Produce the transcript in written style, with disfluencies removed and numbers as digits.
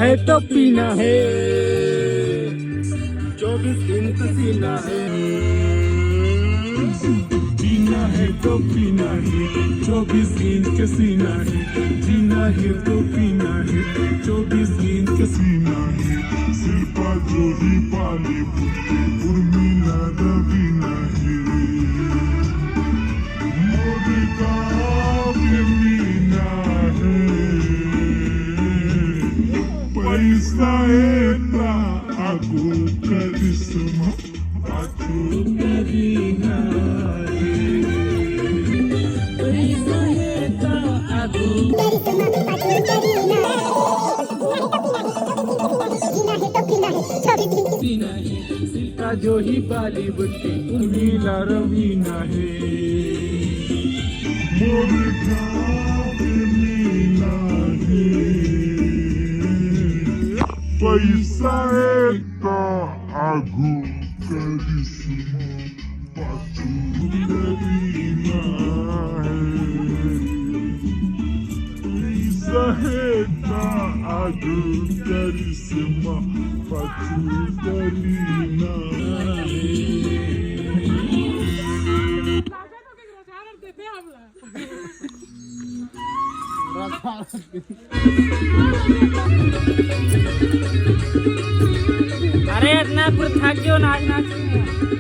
है तो पीना है 24 दिन पसीना है जीना है तो पीना है 24 दिन के सीना है जीना है तो पीना है 24 दिन के सीना है सिर्फा जो ही पाले उर्मिला रवीना है मोदी का मीना है पैसा एता आगो करिश्मा पाछो करीना पैसा एता आगो सिल्का जो ही बॉलीवुड की उर्मिला रवीना है मोदी का मीना है पैसा एता आगो करिश्मा पाछो करीना पैसा एता आगो करिश्मा पाछो करीना अरे इतना कुछ थक गयो नाचना